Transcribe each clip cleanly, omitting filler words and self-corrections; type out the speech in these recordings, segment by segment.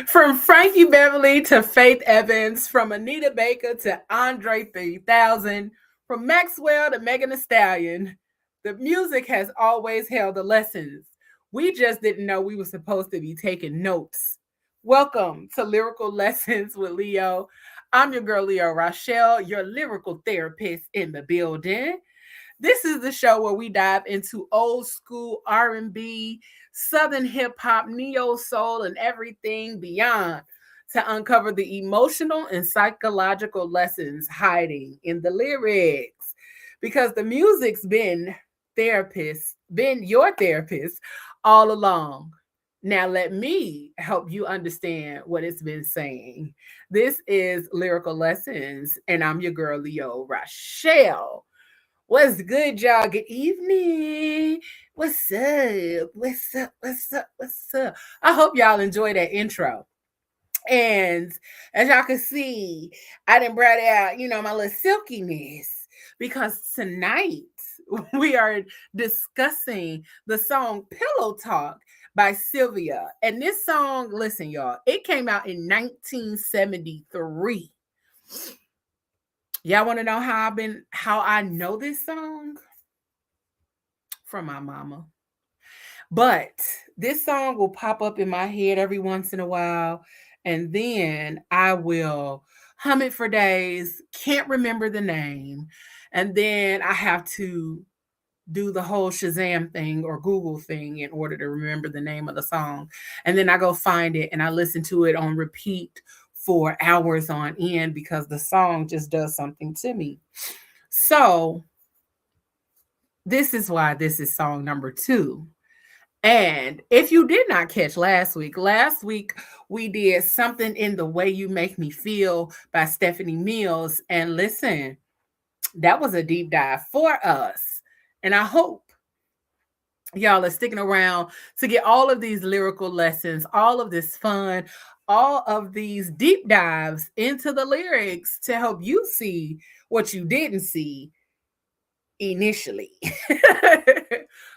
From Frankie Beverly to Faith Evans, from Anita Baker to Andre 3000, from Maxwell to Megan Thee Stallion, the music has always held the lessons. We just didn't know we were supposed to be taking notes. Welcome to Lyrical Lessons with Leo. I'm your girl, Leo Rochelle, your lyrical therapist in the building. This is the show where we dive into old school R&B, southern hip hop, neo soul, and everything beyond to uncover the emotional and psychological lessons hiding in the lyrics. Because the music's been your therapist all along. Now let me help you understand what it's been saying. This is Lyrical Lessons, and I'm your girl Leo Rochelle. What's good, y'all? Good evening. What's up? What's up? What's up? What's up? I hope y'all enjoy that intro. And as y'all can see, I didn't brought out, my little silkiness because tonight we are discussing the song Pillow Talk by Sylvia. And this song, listen, y'all, it came out in 1973. Y'all want to know how I know this song? From my mama. But this song will pop up in my head every once in a while, and then I will hum it for days, can't remember the name, and then I have to do the whole Shazam thing or Google thing in order to remember the name of the song. And then I go find it and I listen to it on repeat for hours on end because the song just does something to me. So this is why this is song number 2. And if you did not catch last week we did Something in the Way You Make Me Feel by Stephanie Mills. And listen, that was a deep dive for us. And I hope y'all are sticking around to get all of these lyrical lessons, all of this fun, all of these deep dives into the lyrics to help you see what you didn't see initially.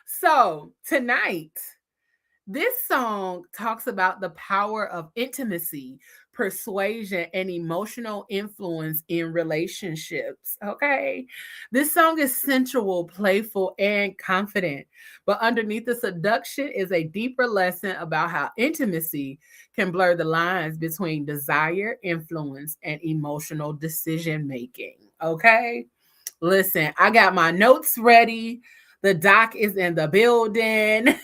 So tonight, this song talks about the power of intimacy, persuasion, and emotional influence in relationships. Okay. This song is sensual, playful, and confident. But underneath the seduction is a deeper lesson about how intimacy can blur the lines between desire, influence, and emotional decision making. Okay. Listen, I got my notes ready. The doc is in the building.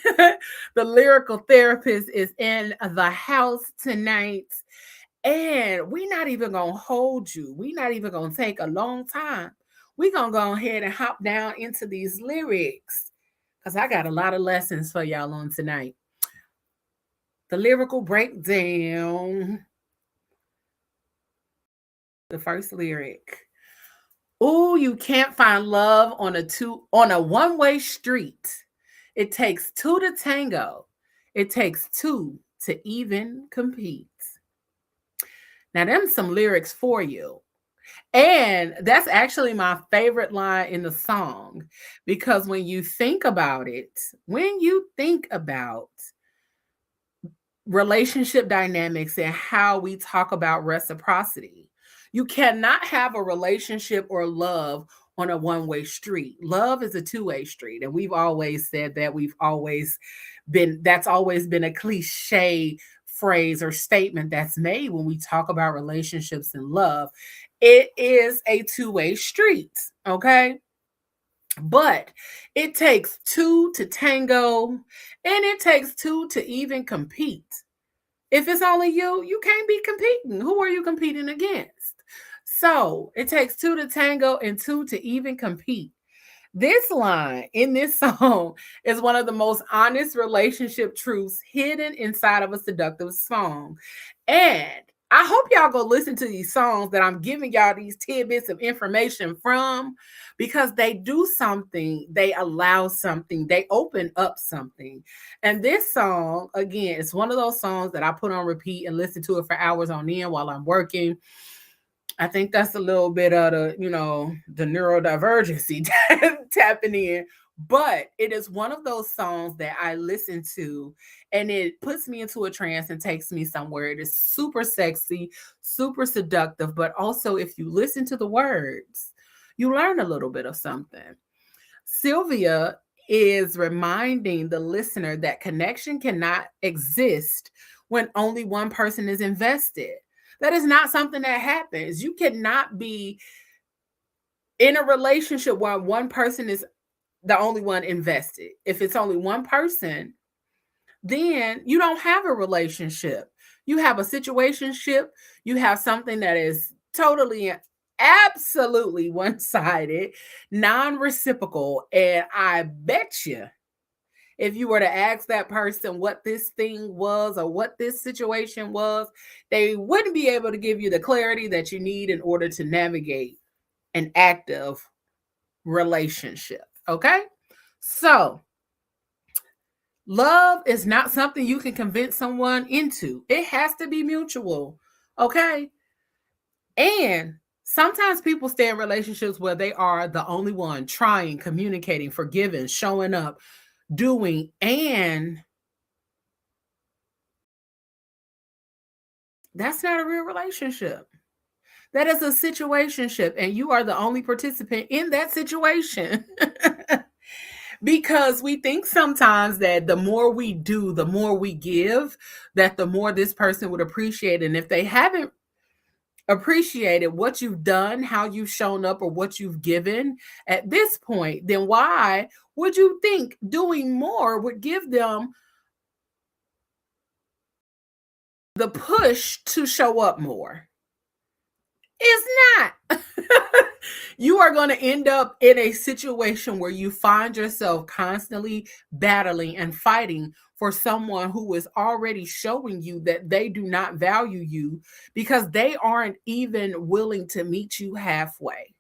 The lyrical therapist is in the house tonight. And we're not even going to hold you. We're not even going to take a long time. We're going to go ahead and hop down into these lyrics because I got a lot of lessons for y'all on tonight. The lyrical breakdown. The first lyric. Oh, you can't find love on a one-way street. It takes two to tango. It takes two to even compete. Now, them some lyrics for you. And that's actually my favorite line in the song because when you think about relationship dynamics and how we talk about reciprocity, you cannot have a relationship or love on a one-way street. Love is a two-way street. And we've always said that. That's always been a cliche phrase or statement that's made when we talk about relationships and love. It is a two-way street, okay? But it takes two to tango, and it takes two to even compete. If it's only you, you can't be competing. Who are you competing against? So it takes two to tango and two to even compete. This line in this song is one of the most honest relationship truths hidden inside of a seductive song. And I hope y'all go listen to these songs that I'm giving y'all these tidbits of information from because they do something, they allow something, they open up something. And this song, again, it's one of those songs that I put on repeat and listen to it for hours on end while I'm working. I think that's a little bit of the neurodivergency tapping in. But it is one of those songs that I listen to and it puts me into a trance and takes me somewhere. It is super sexy, super seductive, but also if you listen to the words, you learn a little bit of something. Sylvia is reminding the listener that connection cannot exist when only one person is invested. That is not something that happens. You cannot be in a relationship where one person is the only one invested. If it's only one person, then you don't have a relationship. You have a situationship. You have something that is totally, absolutely one sided, non reciprocal. And I bet you, if you were to ask that person what this thing was or what this situation was, they wouldn't be able to give you the clarity that you need in order to navigate an active relationship. Okay? So, love is not something you can convince someone into. It has to be mutual. Okay? And sometimes people stay in relationships where they are the only one trying, communicating, forgiving, showing up, doing, and that's not a real relationship. That is a situationship, and you are the only participant in that situation. Because we think sometimes that the more we do, the more we give, that the more this person would appreciate. And if they haven't appreciated what you've done, how you've shown up, or what you've given at this point, then why would you think doing more would give them the push to show up more? It's not. You are going to end up in a situation where you find yourself constantly battling and fighting for someone who is already showing you that they do not value you because they aren't even willing to meet you halfway.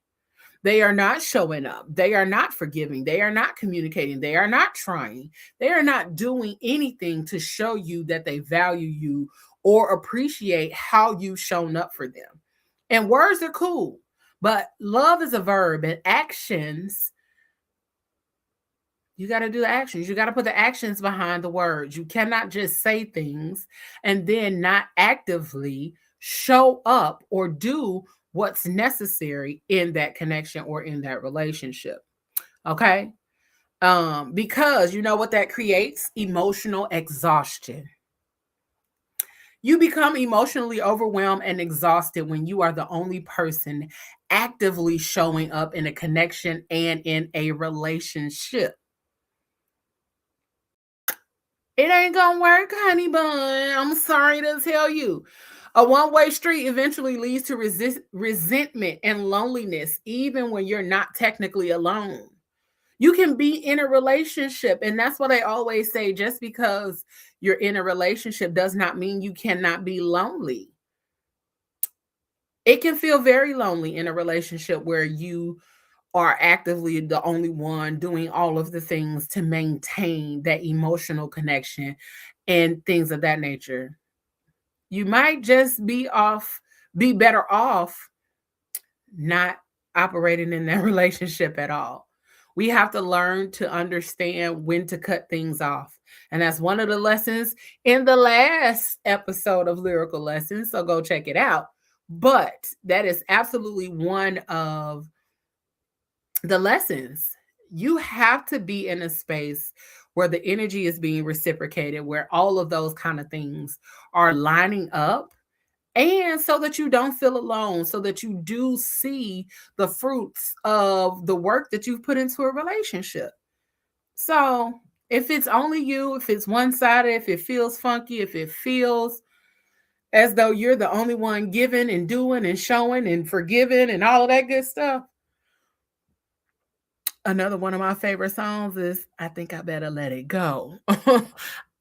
They are not showing up. They are not forgiving. They are not communicating. They are not trying. They are not doing anything to show you that they value you or appreciate how you've shown up for them. And words are cool, but love is a verb, and actions, you got to do the actions. You got to put the actions behind the words. You cannot just say things and then not actively show up or do what's necessary in that connection or in that relationship. Okay? Because you know what that creates? Emotional exhaustion. You become emotionally overwhelmed and exhausted when you are the only person actively showing up in a connection and in a relationship. It ain't gonna work, honey bun. I'm sorry to tell you. A one-way street eventually leads to resentment and loneliness, even when you're not technically alone. You can be in a relationship, and that's what I always say, just because you're in a relationship does not mean you cannot be lonely. It can feel very lonely in a relationship where you are actively the only one doing all of the things to maintain that emotional connection and things of that nature. You might just be better off not operating in that relationship at all. We have to learn to understand when to cut things off. And that's one of the lessons in the last episode of Lyrical Lessons. So go check it out. But that is absolutely one of the lessons. You have to be in a space where the energy is being reciprocated, where all of those kind of things are lining up, and so that you don't feel alone, so that you do see the fruits of the work that you've put into a relationship. So if it's only you, if it's one-sided, if it feels funky, if it feels as though you're the only one giving and doing and showing and forgiving and all of that good stuff, another one of my favorite songs is I Think I Better Let It Go.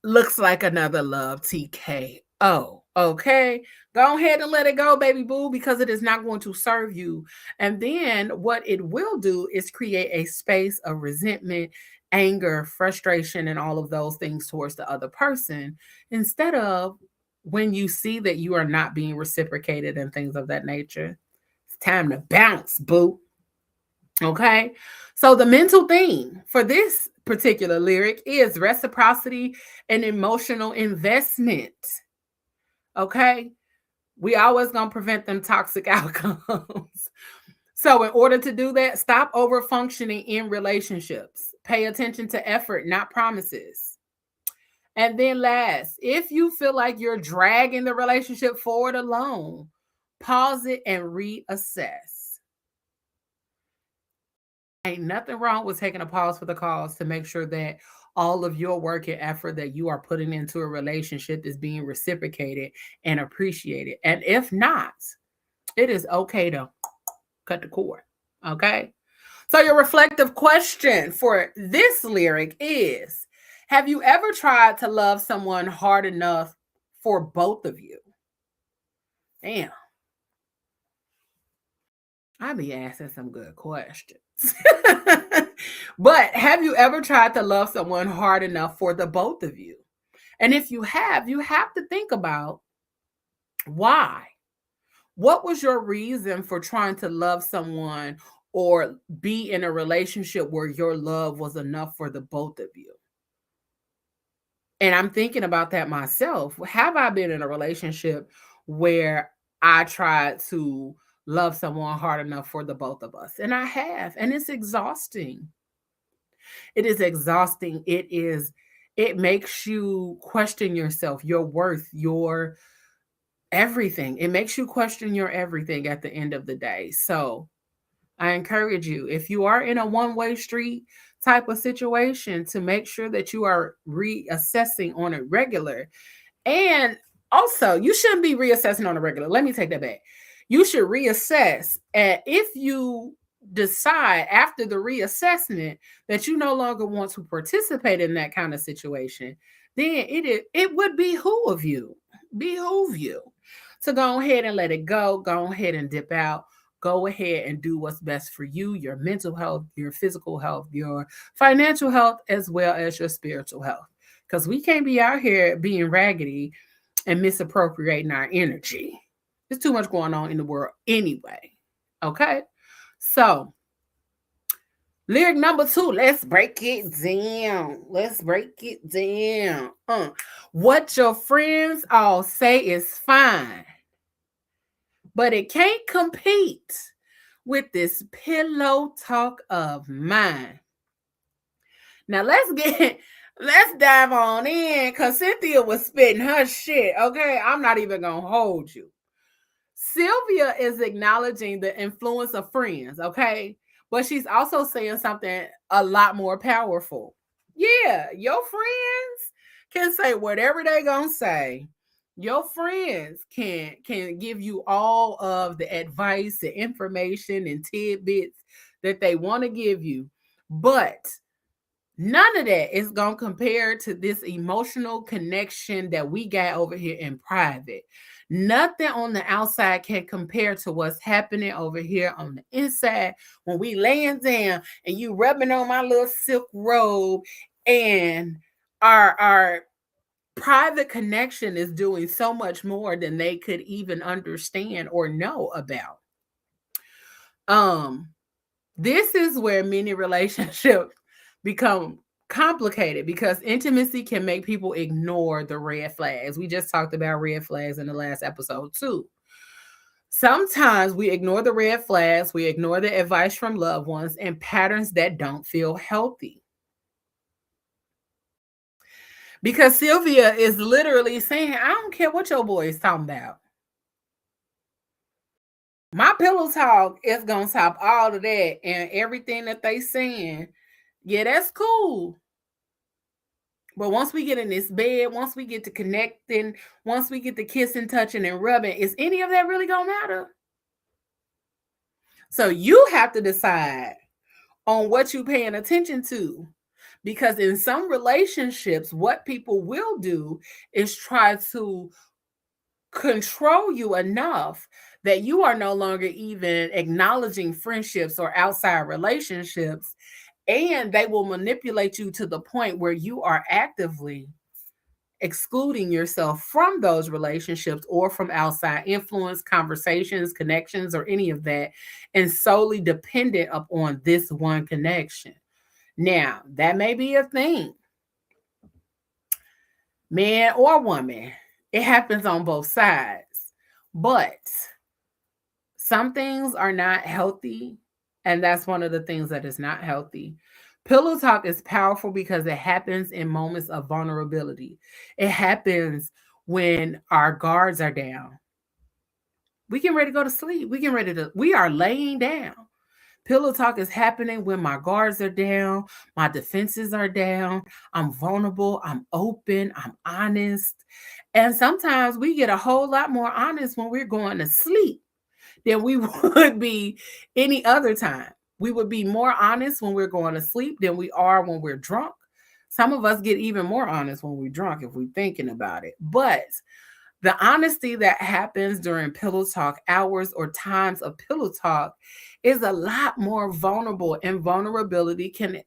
Looks like another love TKO. Okay. Go ahead and let it go, baby boo, because it is not going to serve you. And then what it will do is create a space of resentment, anger, frustration, and all of those things towards the other person instead of when you see that you are not being reciprocated and things of that nature. It's time to bounce, boo. Okay. So the mental theme for this particular lyric is reciprocity and emotional investment. Okay. We always gonna prevent them toxic outcomes. So in order to do that, stop over functioning in relationships. Pay attention to effort, not promises. And then last, if you feel like you're dragging the relationship forward alone, pause it and reassess. Ain't nothing wrong with taking a pause for the cause to make sure that all of your work and effort that you are putting into a relationship is being reciprocated and appreciated. And if not, it is okay to cut the cord. Okay. So, your reflective question for this lyric is: have you ever tried to love someone hard enough for both of you? Damn, I be asking some good questions. But have you ever tried to love someone hard enough for the both of you? And if you have to think about why. What was your reason for trying to love someone or be in a relationship where your love was enough for the both of you? And I'm thinking about that myself. Have I been in a relationship where I tried to love someone hard enough for the both of us? And I have, and it's exhausting. It is exhausting. It makes you question yourself, your worth, your everything. It makes you question your everything at the end of the day. So I encourage you, if you are in a one-way street type of situation, to make sure that you are reassessing on a regular. And also, you shouldn't be reassessing on a regular. Let me take that back. You should reassess. And if you decide after the reassessment that you no longer want to participate in that kind of situation, then it would behoove you to go ahead and let it go ahead and dip out, go ahead and do what's best for you, your mental health, your physical health, your financial health, as well as your spiritual health. Because we can't be out here being raggedy and misappropriating our energy. There's too much going on in the world anyway. Okay? So, lyric number 2, let's break it down. Let's break it down. What your friends all say is fine, but it can't compete with this pillow talk of mine. Now let's dive on in, because Cynthia was spitting her shit. Okay, I'm not even gonna hold you. Sylvia is acknowledging the influence of friends, okay? But she's also saying something a lot more powerful. Yeah, your friends can say whatever they gonna say. Your friends can give you all of the advice, the information, and tidbits that they want to give you. But none of that is going to compare to this emotional connection that we got over here in private. Nothing on the outside can compare to what's happening over here on the inside when we laying down and you rubbing on my little silk robe, and our private connection is doing so much more than they could even understand or know about. Um this is where many relationships become complicated, because intimacy can make people ignore the red flags. We just talked about red flags in the last episode too. Sometimes we ignore the red flags, we ignore the advice from loved ones and patterns that don't feel healthy. Because Sylvia is literally saying, I don't care what your boy is talking about. My pillow talk is gonna stop all of that, and everything that they saying, yeah, that's cool. But once we get in this bed, once we get to connecting, once we get to kissing, touching, and rubbing, is any of that really gonna matter? So you have to decide on what you're paying attention to. Because in some relationships, what people will do is try to control you enough that you are no longer even acknowledging friendships or outside relationships, and they will manipulate you to the point where you are actively excluding yourself from those relationships or from outside influence, conversations, connections, or any of that, and solely dependent upon this one connection. Now, that may be a thing, man or woman. It happens on both sides. But some things are not healthy, and that's one of the things that is not healthy. Pillow talk is powerful because it happens in moments of vulnerability. It happens when our guards are down. We get ready to go to sleep. We are laying down. Pillow talk is happening when my guards are down, my defenses are down, I'm vulnerable, I'm open, I'm honest. And sometimes we get a whole lot more honest when we're going to sleep than we would be any other time. We would be more honest when we're going to sleep than we are when we're drunk. Some of us get even more honest when we're drunk if we're thinking about it. But the honesty that happens during pillow talk hours or times of pillow talk is a lot more vulnerable, and vulnerability can,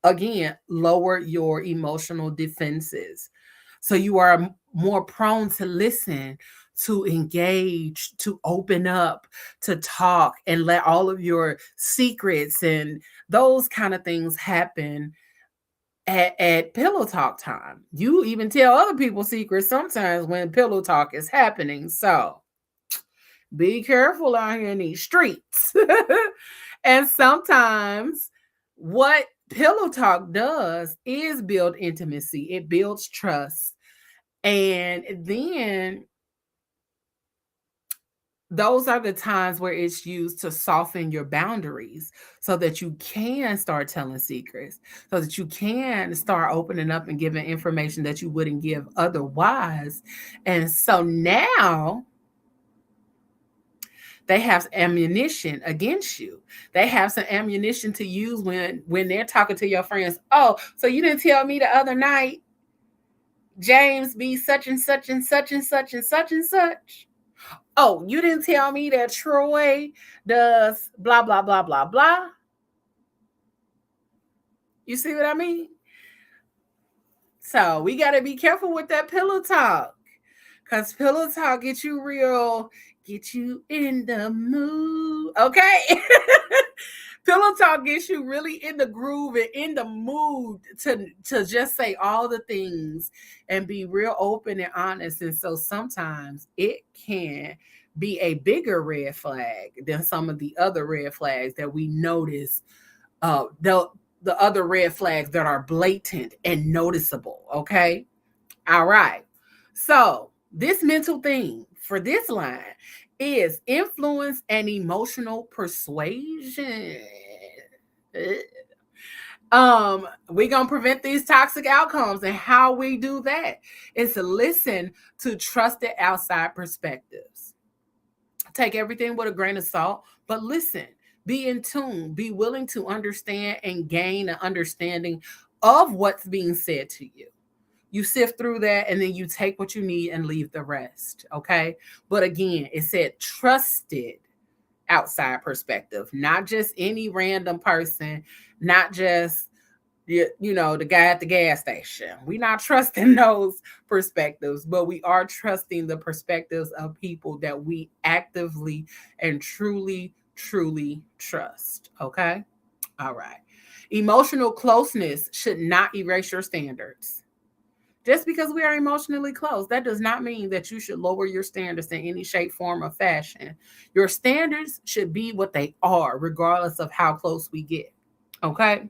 again, lower your emotional defenses. So you are more prone to listen, to engage, to open up, to talk, and let all of your secrets and those kind of things happen at pillow talk time. You even tell other people secrets sometimes when pillow talk is happening. So be careful out here in these streets. And sometimes what pillow talk does is build intimacy, it builds trust. And then those are the times where it's used to soften your boundaries so that you can start telling secrets, so that you can start opening up and giving information that you wouldn't give otherwise. And so now they have ammunition against you. They have some ammunition to use when they're talking to your friends. Oh, so you didn't tell me the other night James be such and such and such and such and such and such. Oh, you didn't tell me that Troy does blah, blah, blah, blah, blah. You see what I mean? So we got to be careful with that pillow talk, because pillow talk get you real, get you in the mood. Okay. Pillow talk gets you really in the groove and in the mood to just say all the things and be real open and honest. And so sometimes it can be a bigger red flag than some of the other red flags that we notice. The other red flags that are blatant and noticeable. Okay. All right. So this mental thing for this line is influence and emotional persuasion. We're gonna prevent these toxic outcomes, and how we do that is to listen to trusted outside perspectives. Take everything with a grain of salt, but listen, be in tune, be willing to understand and gain an understanding of what's being said to you. You sift through that and then you take what you need and leave the rest. Okay. But again, it said trusted outside perspective, not just any random person, not just the guy at the gas station. We're not trusting those perspectives, but we are trusting the perspectives of people that we actively and truly, truly trust. Okay. All right. Emotional closeness should not erase your standards. Just because we are emotionally close, that does not mean that you should lower your standards in any shape, form, or fashion. Your standards should be what they are, regardless of how close we get. Okay?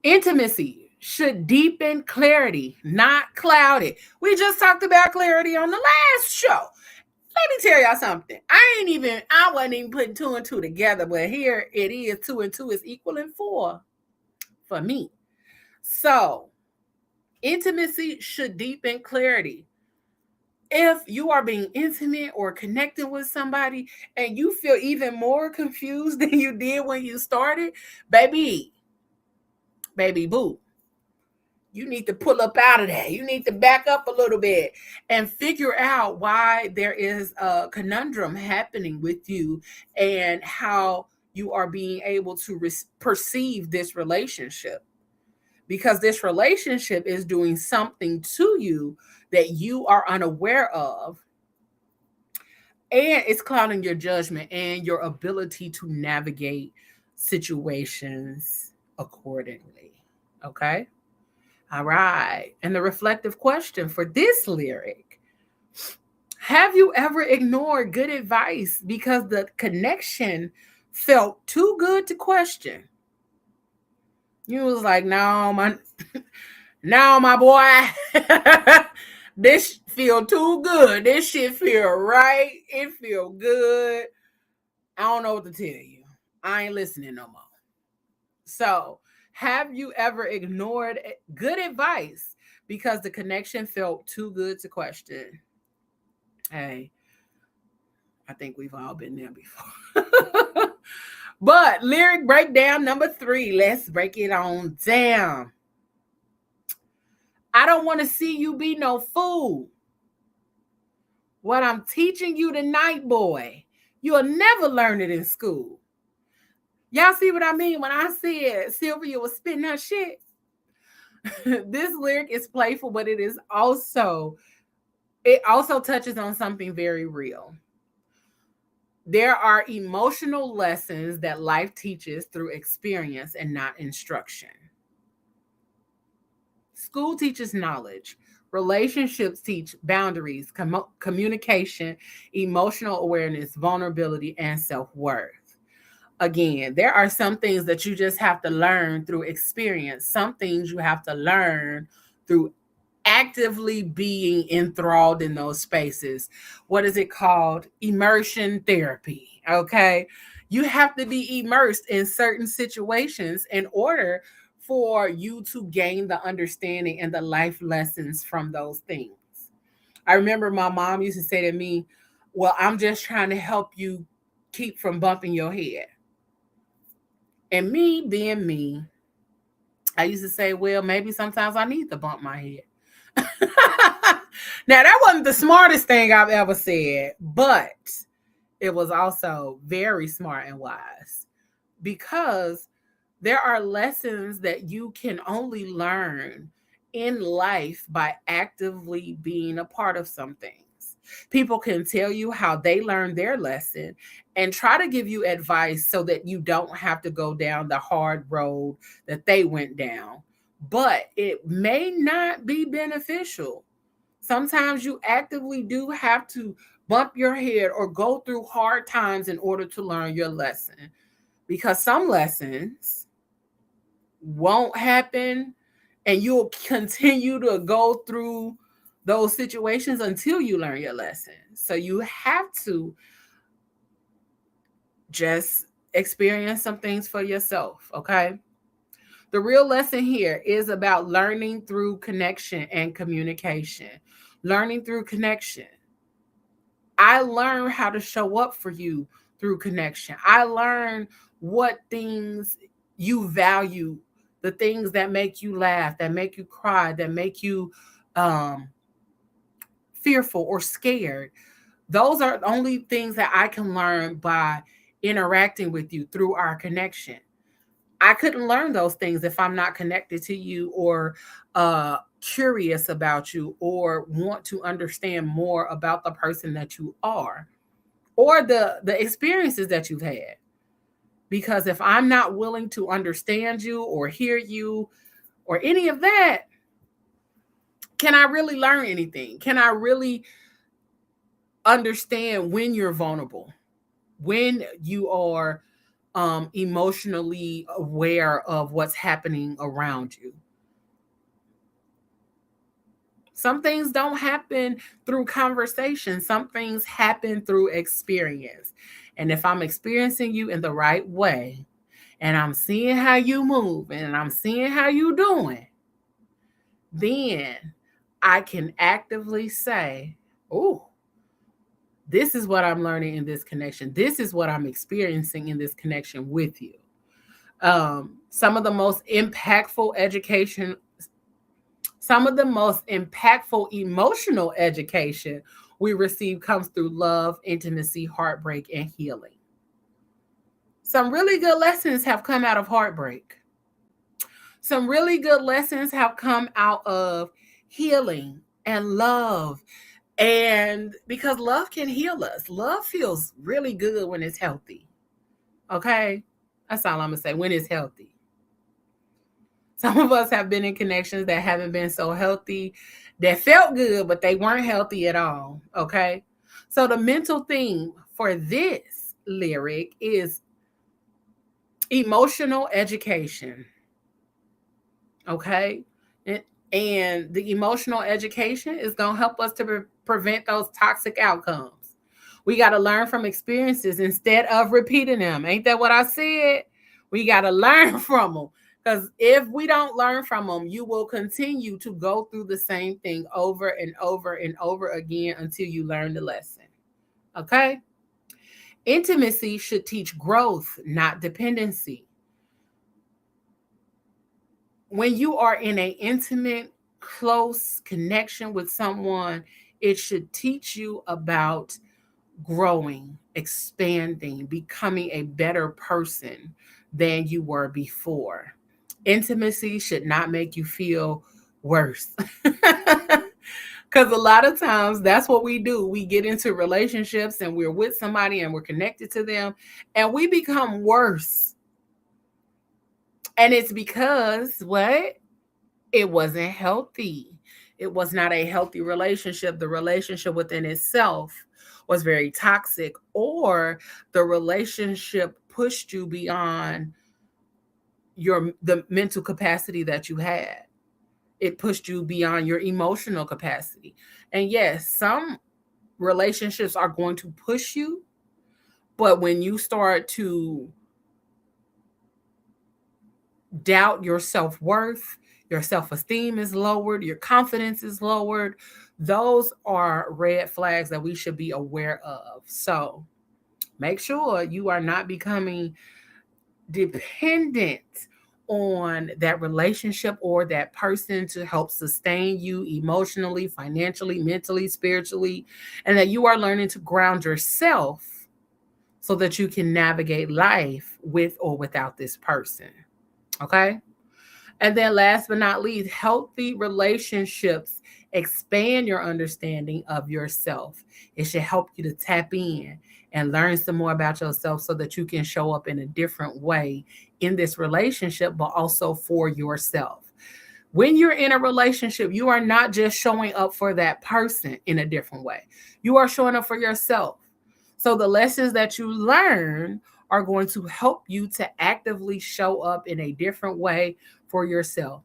Intimacy should deepen clarity, not cloud it. We just talked about clarity on the last show. Let me tell y'all something. I wasn't even putting two and two together, but here it is. 2 and 2 is equaling 4 for me. So, intimacy should deepen clarity. If you are being intimate or connecting with somebody and you feel even more confused than you did when you started, baby boo, you need to pull up out of that. You need to back up a little bit and figure out why there is a conundrum happening with you and how you are being able to perceive this relationship. because this relationship is doing something to you that you are unaware of, and it's clouding your judgment and your ability to navigate situations accordingly. Okay? All right. And the reflective question for this lyric: have you ever ignored good advice because the connection felt too good to question? You was like, no, my boy, this feel too good. This shit feel right. It feel good. I don't know what to tell you. I ain't listening no more. So, have you ever ignored good advice because the connection felt too good to question? Hey, I think we've all been there before. But lyric breakdown number 3, let's break it on down. I don't want to see you be no fool. What I'm teaching you tonight, boy, you'll never learn it in school. Y'all see what I mean when I said Sylvia was spitting her shit? This lyric is playful, but it also touches on something very real. There are emotional lessons that life teaches through experience and not instruction. School teaches knowledge. Relationships teach boundaries, communication, emotional awareness, vulnerability, and self-worth. Again, there are some things that you just have to learn through experience. Some things you have to learn through actively being enthralled in those spaces. What is it called? Immersion therapy. Okay. You have to be immersed in certain situations in order for you to gain the understanding and the life lessons from those things. I remember my mom used to say to me, well, I'm just trying to help you keep from bumping your head. And me being me, I used to say, well, maybe sometimes I need to bump my head. Now, that wasn't the smartest thing I've ever said, but it was also very smart and wise, because there are lessons that you can only learn in life by actively being a part of some things. People can tell you how they learned their lesson and try to give you advice so that you don't have to go down the hard road that they went down, but it may not be beneficial. Sometimes you actively do have to bump your head or go through hard times in order to learn your lesson, because some lessons won't happen and you'll continue to go through those situations until you learn your lesson. So you have to just experience some things for yourself, okay? The real lesson here is about learning through connection and communication. Learning through connection. I learned how to show up for you through connection. I learned what things you value, the things that make you laugh, that make you cry, that make you fearful or scared. Those are the only things that I can learn by interacting with you through our connection. I couldn't learn those things if I'm not connected to you or curious about you or want to understand more about the person that you are or the experiences that you've had. Because if I'm not willing to understand you or hear you or any of that, can I really learn anything? Can I really understand when you're vulnerable, when you are emotionally aware of what's happening around you? Some things don't happen through conversation. Some things happen through experience. And if I'm experiencing you in the right way, and I'm seeing how you move, and I'm seeing how you doing, then I can actively say, oh, this is what I'm learning in this connection. This is what I'm experiencing in this connection with you. Some of the most impactful emotional education we receive comes through love, intimacy, heartbreak, and healing. Some really good lessons have come out of heartbreak. Some really good lessons have come out of healing and love. And because love can heal us, love feels really good when it's healthy. Okay? That's all I'm going to say, when it's healthy. Some of us have been in connections that haven't been so healthy, that felt good, but they weren't healthy at all. Okay? So the mental theme for this lyric is emotional education. Okay? And the emotional education is going to help us to prevent those toxic outcomes. We got to learn from experiences instead of repeating them. Ain't that what I said? We got to learn from them. Because if we don't learn from them, you will continue to go through the same thing over and over and over again until you learn the lesson. Okay? Intimacy should teach growth, not dependency. When you are in an intimate, close connection with someone, it should teach you about growing, expanding, becoming a better person than you were before. Intimacy should not make you feel worse. Because a lot of times that's what we do. We get into relationships and we're with somebody and we're connected to them and we become worse. And it's because what? It wasn't healthy. It was not a healthy relationship. The relationship within itself was very toxic, or the relationship pushed you beyond the mental capacity that you had. It pushed you beyond your emotional capacity. And yes, some relationships are going to push you, but when you start to doubt your self-worth, your self-esteem is lowered, your confidence is lowered, those are red flags that we should be aware of. So make sure you are not becoming dependent on that relationship or that person to help sustain you emotionally, financially, mentally, spiritually, and that you are learning to ground yourself so that you can navigate life with or without this person. Okay? And then last but not least, healthy relationships expand your understanding of yourself. It should help you to tap in and learn some more about yourself so that you can show up in a different way in this relationship, but also for yourself. When you're in a relationship, you are not just showing up for that person in a different way. You are showing up for yourself. So the lessons that you learn are going to help you to actively show up in a different way for yourself.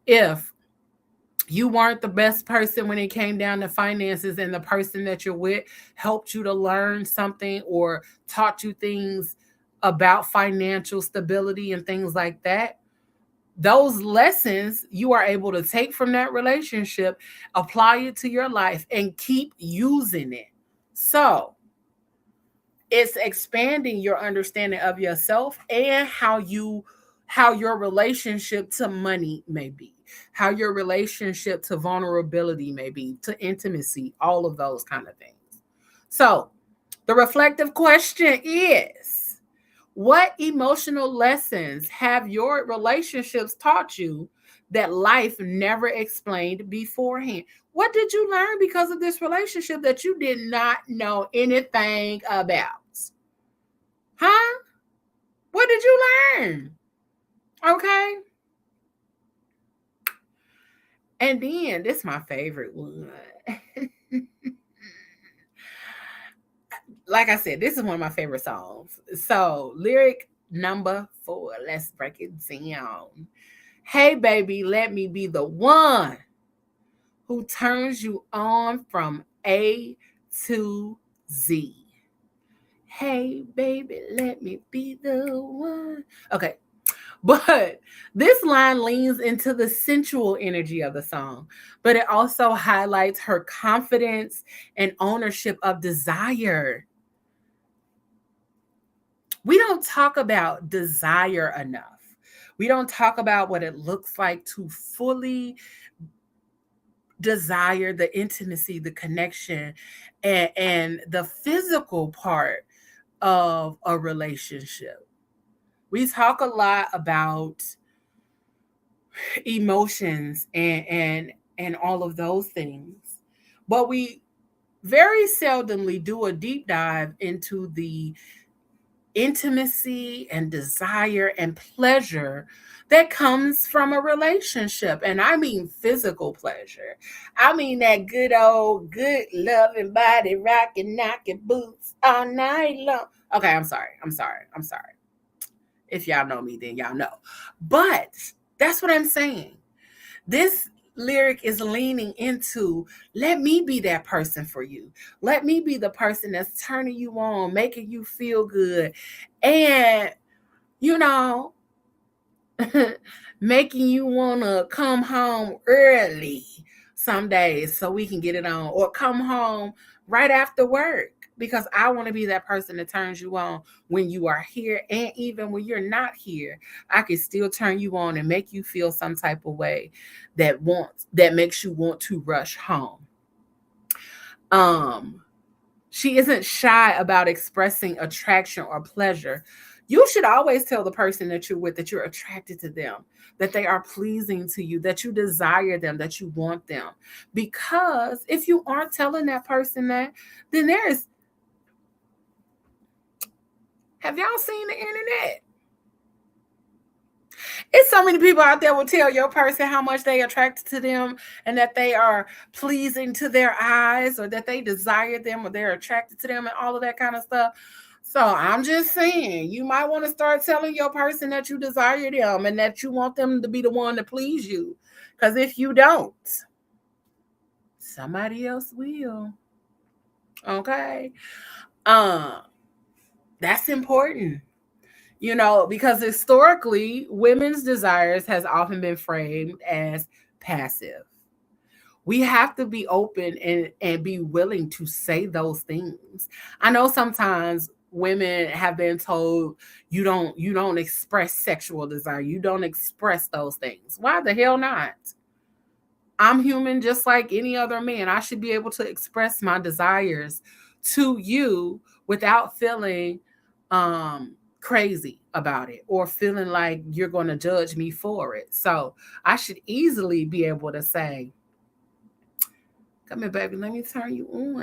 If you weren't the best person when it came down to finances and the person that you're with helped you to learn something or taught you things about financial stability and things like that, those lessons you are able to take from that relationship, apply it to your life, and keep using it. So it's expanding your understanding of yourself and how your relationship to money may be, how your relationship to vulnerability may be, to intimacy, all of those kind of things. So the reflective question is, what emotional lessons have your relationships taught you that life never explained beforehand? What did you learn because of this relationship that you did not know anything about? Huh? What did you learn? Okay. And then this is my favorite one. Like I said, this is one of my favorite songs. So, lyric number 4. Let's break it down. Hey, baby, let me be the one who turns you on from A to Z. Hey, baby, let me be the one. Okay. But this line leans into the sensual energy of the song, but it also highlights her confidence and ownership of desire. We don't talk about desire enough. We don't talk about what it looks like to fully desire the intimacy, the connection, and the physical part of a relationship. We talk a lot about emotions and all of those things. But we very seldomly do a deep dive into the intimacy and desire and pleasure that comes from a relationship. And I mean physical pleasure. I mean that good old good loving body rocking, knocking boots all night long. Okay, I'm sorry. I'm sorry. I'm sorry. If y'all know me, then y'all know. But that's what I'm saying. This lyric is leaning into, let me be that person for you. Let me be the person that's turning you on, making you feel good, and, you know, making you want to come home early some days so we can get it on, or come home right after work, because I want to be that person that turns you on when you are here, and even when you're not here, I can still turn you on and make you feel some type of way that makes you want to rush home. Um she isn't shy about expressing attraction or pleasure. You should always tell the person that you're with that you're attracted to them, that they are pleasing to you, that you desire them, that you want them. Because if you aren't telling that person that, then have y'all seen the internet? It's so many people out there will tell your person how much they attracted to them and that they are pleasing to their eyes, or that they desire them, or they're attracted to them, and all of that kind of stuff. So I'm just saying, you might want to start telling your person that you desire them and that you want them to be the one to please you. Because if you don't, somebody else will. Okay. Uh, that's important. Because historically, women's desires has often been framed as passive. We have to be open and be willing to say those things. I know sometimes women have been told you don't express sexual desire. You don't express those things. Why the hell not? I'm human just like any other man. I should be able to express my desires to you without feeling crazy about it, or feeling like you're going to judge me for it. So I should easily be able to say, come here, baby, let me turn you on.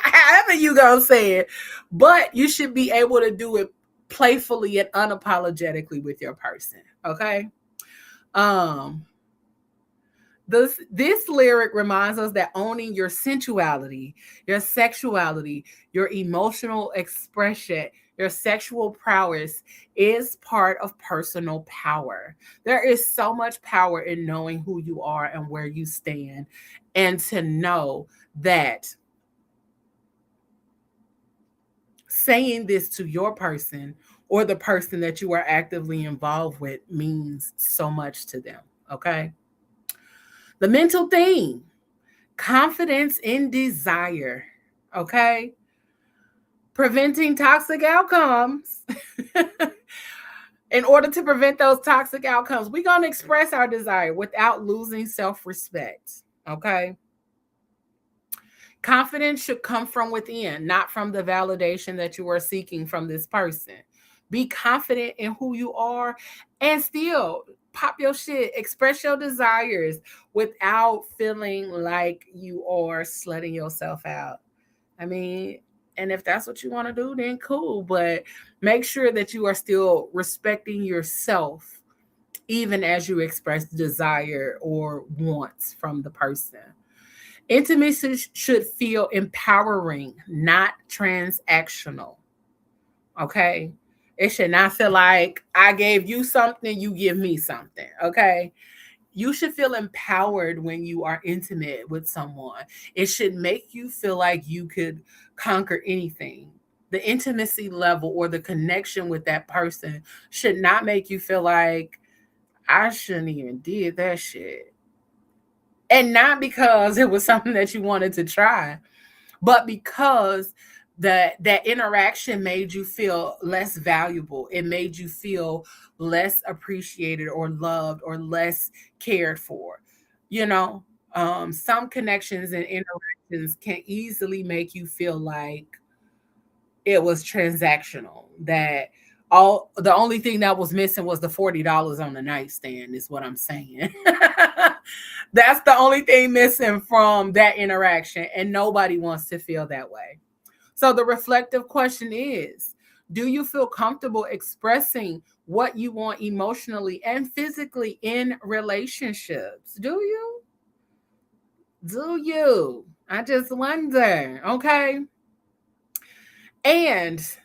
However you gonna say it. But you should be able to do it playfully and unapologetically with your person. Okay. Um, this lyric reminds us that owning your sensuality, your sexuality, your emotional expression, your sexual prowess is part of personal power. There is so much power in knowing who you are and where you stand, and to know that saying this to your person or the person that you are actively involved with means so much to them. Okay. The mental theme, confidence in desire. Okay. Preventing toxic outcomes. In order to prevent those toxic outcomes, we're going to express our desire without losing self respect. Okay. Confidence should come from within, not from the validation that you are seeking from this person. Be confident in who you are, and still pop your shit, express your desires without feeling like you are slutting yourself out. I mean, and if that's what you want to do, then cool. But make sure that you are still respecting yourself, even as you express desire or wants from the person. Intimacy should feel empowering, not transactional. Okay. It should not feel like I gave you something, you give me something. Okay. You should feel empowered when you are intimate with someone. It should make you feel like you could conquer anything. The intimacy level or the connection with that person should not make you feel like I shouldn't even did that shit. And not because it was something that you wanted to try, but because that interaction made you feel less valuable. It made you feel less appreciated or loved or less cared for. You know, some connections and interactions can easily make you feel like it was transactional. That, All the only thing that was missing was the $40 on the nightstand, is what I'm saying. That's the only thing missing from that interaction, and nobody wants to feel that way. So the reflective question is, do you feel comfortable expressing what you want emotionally and physically in relationships? Do you? Do you? I just wonder. Okay. And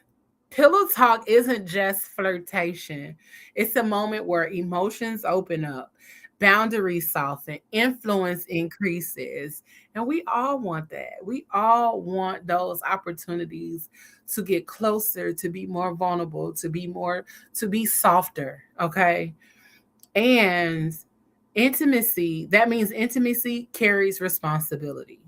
pillow talk isn't just flirtation, it's a moment where emotions open up, boundaries soften, influence increases. And we all want that. We all want those opportunities to get closer, to be more vulnerable, to be softer. Okay. And intimacy, that means intimacy carries responsibility.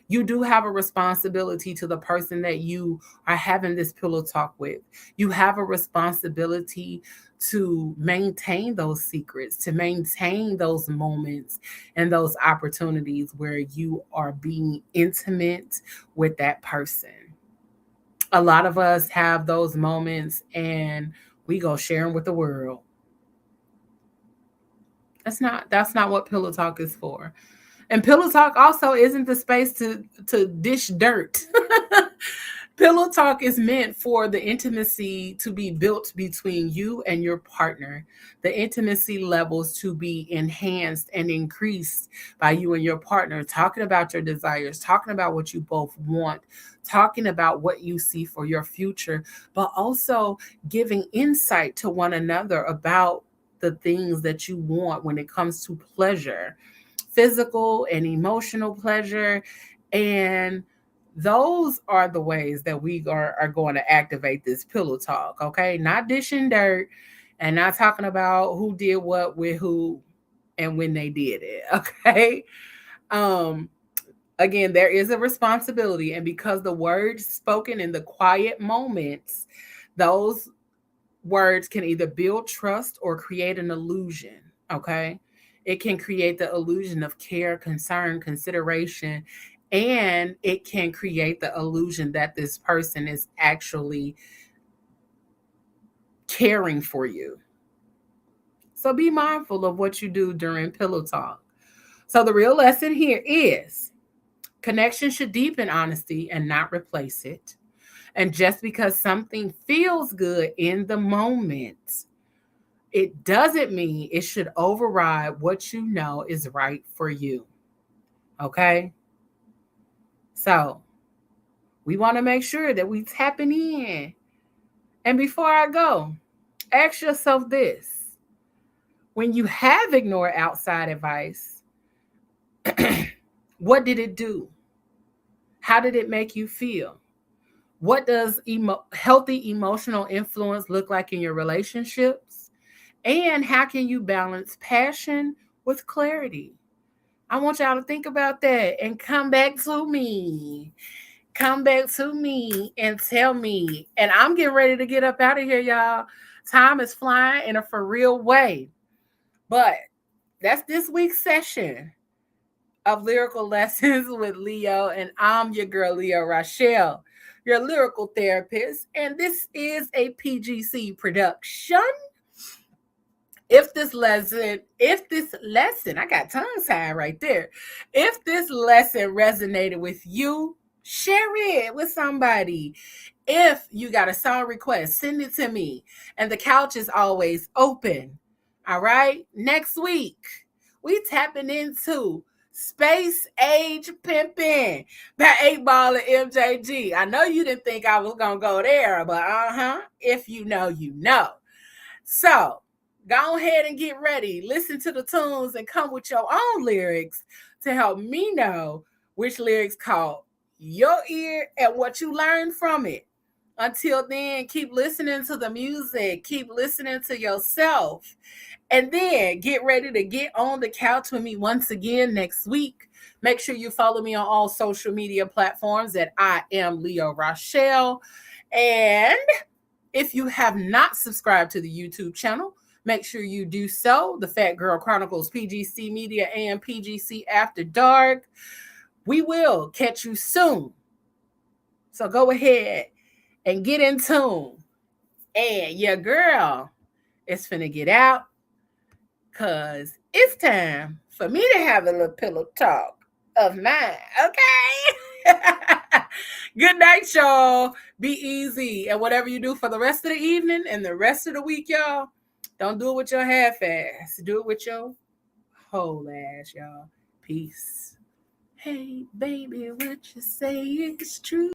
You do have a responsibility to the person that you are having this pillow talk with. You have a responsibility to maintain those secrets, to maintain those moments and those opportunities where you are being intimate with that person. A lot of us have those moments and we go share them with the world. That's not what pillow talk is for. And pillow talk also isn't the space to dish dirt. Pillow talk is meant for the intimacy to be built between you and your partner, the intimacy levels to be enhanced and increased by you and your partner, talking about your desires, talking about what you both want, talking about what you see for your future, but also giving insight to one another about the things that you want when it comes to pleasure, physical and emotional pleasure. And those are the ways that we are going to activate this pillow talk. Okay. Not dishing dirt and not talking about who did what with who and when they did it. Okay. Um, Again, there is a responsibility. And because the words spoken in the quiet moments, those words can either build trust or create an illusion. Okay. It can create the illusion of care, concern, consideration, and it can create the illusion that this person is actually caring for you. So be mindful of what you do during pillow talk. So the real lesson here is connection should deepen honesty and not replace it. And just because something feels good in the moment, it doesn't mean it should override what you know is right for you. Okay? So we want to make sure that we tapping in. And before I go, ask yourself this. When you have ignored outside advice, what did it do? How did it make you feel? What does healthy emotional influence look like in your relationships? And how can you balance passion with clarity? I want y'all to think about that and come back to me. Come back to me and tell me. And I'm getting ready to get up out of here, y'all. Time is flying in a for real way. But that's this week's session of Lyrical Lessons with Leo. And I'm your girl, Leo Rochelle, your lyrical therapist. And this is a PGC production. If this lesson, I got tongue tied right there. If this lesson resonated with you, share it with somebody. If you got a song request, send it to me. And the couch is always open. All right. Next week, we tapping into Space Age Pimpin' by 8 Ball and MJG. I know you didn't think I was gonna go there, but if you know, you know. So go ahead and get ready. Listen to the tunes and come with your own lyrics to help me know which lyrics caught your ear and what you learned from it. Until then, keep listening to the music, keep listening to yourself, and then get ready to get on the couch with me once again next week. Make sure you follow me on all social media platforms that I am Leo Rochelle. And if you have not subscribed to the YouTube channel, make sure you do so. The Fat Girl Chronicles, PGC Media, and PGC After Dark. We will catch you soon. So go ahead and get in tune And your girl is finna get out because it's time for me to have a little pillow talk of mine, okay? Good night, y'all. Be easy. And whatever you do for the rest of the evening and the rest of the week, y'all, don't do it with your half ass. Do it with your whole ass, y'all. Peace. Hey, baby, what you say is true.